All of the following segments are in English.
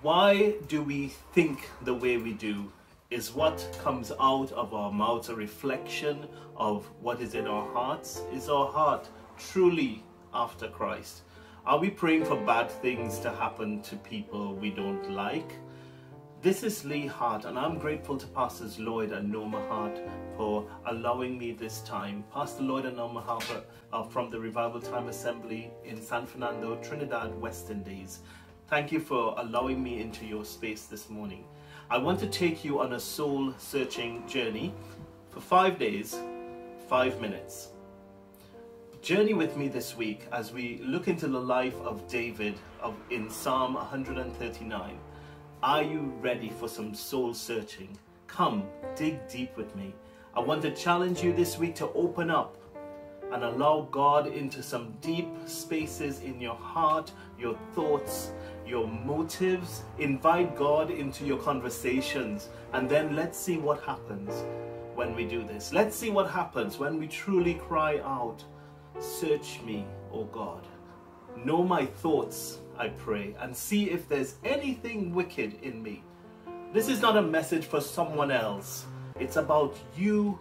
Why do we think the way we do? Is what comes out of our mouths a reflection of what is in our hearts? Is our heart truly after Christ? Are we praying for bad things to happen to people we don't like? This is Lee Hart, and I'm grateful to Pastors Lloyd and Norma Hart for allowing me this time. Pastor Lloyd and Norma Hart are from the RevivalTime Assembly in San Fernando, Trinidad, West Indies. Thank you for allowing me into your space this morning. I want to take you on a soul-searching journey for 5 days, 5 minutes. Journey with me this week as we look into the life of David in Psalm 139. Are you ready for some soul searching? Come, dig deep with me. I want to challenge you this week to open up and allow God into some deep spaces in your heart, your thoughts, your motives. Invite God into your conversations, and then let's see what happens when we do this. Let's see what happens when we truly cry out, search me, O God. Know my thoughts, I pray, and see if there's anything wicked in me. This is not a message for someone else. It's about you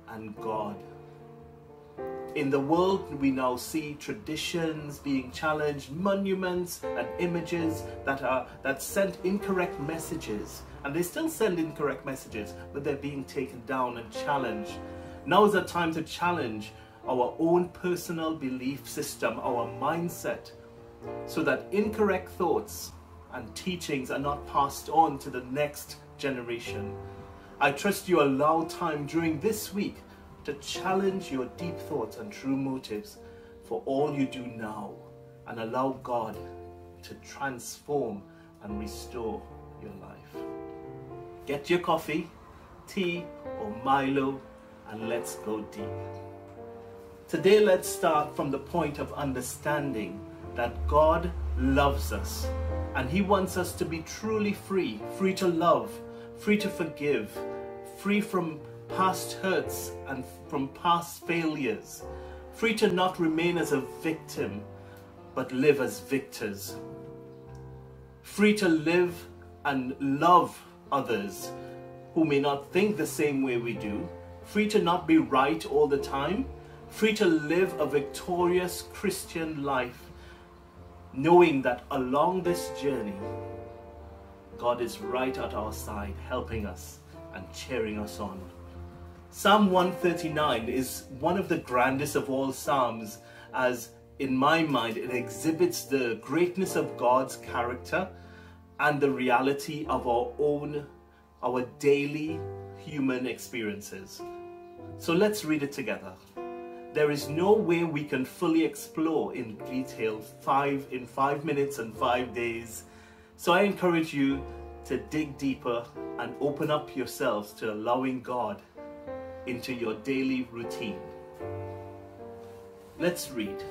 and God. In the world, we now see traditions being challenged, monuments and images that send incorrect messages. And they still send incorrect messages, but they're being taken down and challenged. Now is the time to challenge our own personal belief system, our mindset, so that incorrect thoughts and teachings are not passed on to the next generation. I trust you allow time during this week to challenge your deep thoughts and true motives for all you do now, and allow God to transform and restore your life. Get your coffee, tea, or Milo, and let's go deep. Today, let's start from the point of understanding that God loves us, and He wants us to be truly free, free to love, free to forgive, free from past hurts and from past failures, free to not remain as a victim, but live as victors, free to live and love others who may not think the same way we do, free to not be right all the time, free to live a victorious Christian life, knowing that along this journey, God is right at our side, helping us and cheering us on. Psalm 139 is one of the grandest of all Psalms, as in my mind it exhibits the greatness of God's character and the reality of our daily human experiences. So let's read it together. There is no way we can fully explore in detail in 5 minutes and 5 days. So I encourage you to dig deeper and open up yourselves to allowing God into your daily routine. Let's read.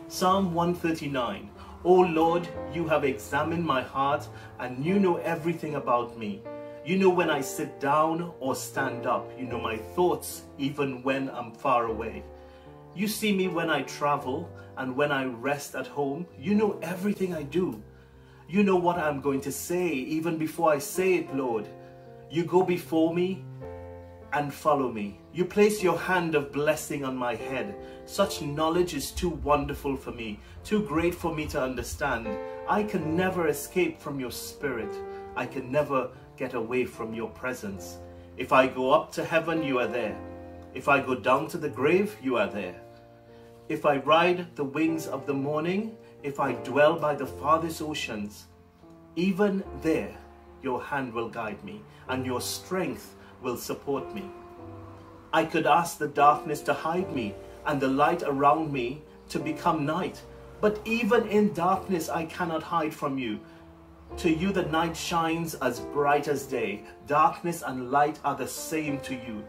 Psalm 139. O Lord, you have examined my heart, and you know everything about me. You know when I sit down or stand up. You know my thoughts even when I'm far away. You see me when I travel and when I rest at home. You know everything I do. You know what I'm going to say even before I say it, Lord. You go before me and follow me. You place your hand of blessing on my head. Such knowledge is too wonderful for me, too great for me to understand. I can never escape from your spirit. I can never get away from your presence. If I go up to heaven, you are there. If I go down to the grave, you are there. If I ride the wings of the morning, if I dwell by the farthest oceans, even there your hand will guide me, and your strength will support me. I could ask the darkness to hide me and the light around me to become night, but even in darkness I cannot hide from you. To you the night shines as bright as day. Darkness and light are the same to you.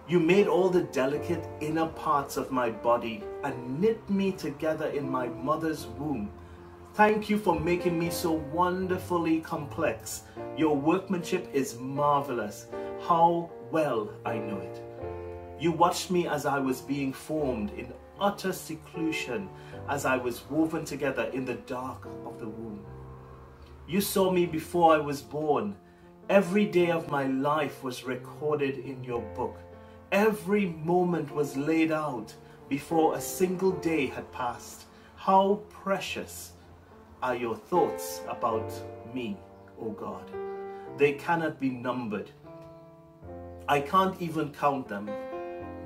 You made all the delicate inner parts of my body and knit me together in my mother's womb. Thank you for making me so wonderfully complex. Your workmanship is marvelous. How well I know it. You watched me as I was being formed in utter seclusion, as I was woven together in the dark of the womb. You saw me before I was born. Every day of my life was recorded in your book. Every moment was laid out before a single day had passed. How precious are your thoughts about me, O God. They cannot be numbered. I can't even count them.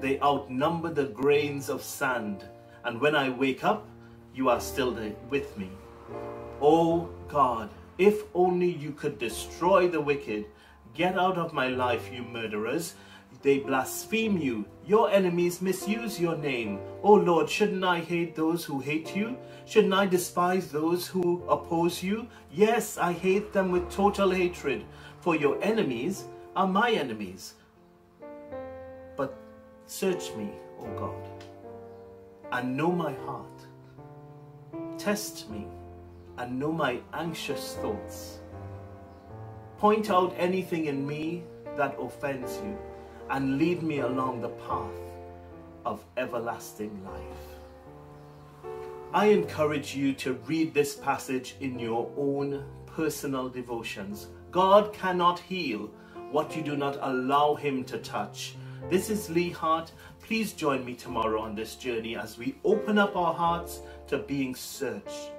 They outnumber the grains of sand. And when I wake up, you are still there with me. Oh God, if only you could destroy the wicked. Get out of my life, you murderers. They blaspheme you. Your enemies misuse your name. Oh Lord, shouldn't I hate those who hate you? Shouldn't I despise those who oppose you? Yes, I hate them with total hatred. For your enemies are my enemies. But search me, O God, and know my heart. Test me and know my anxious thoughts. Point out anything in me that offends you, and lead me along the path of everlasting life. I encourage you to read this passage in your own personal devotions. God cannot heal what you do not allow him to touch. This is Lee Hart. Please join me tomorrow on this journey as we open up our hearts to being searched.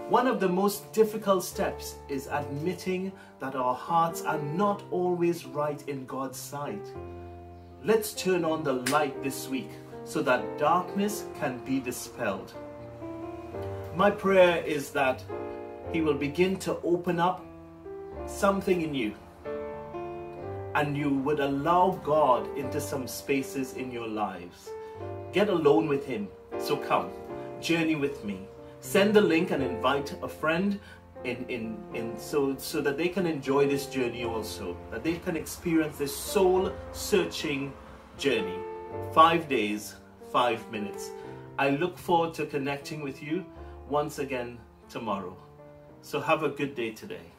One of the most difficult steps is admitting that our hearts are not always right in God's sight. Let's turn on the light this week so that darkness can be dispelled. My prayer is that he will begin to open up something in you, and you would allow God into some spaces in your lives. Get alone with him. So come, journey with me. Send the link and invite a friend so that they can enjoy this journey also, that they can experience this soul-searching journey. 5 days, 5 minutes. I look forward to connecting with you once again tomorrow. So have a good day today.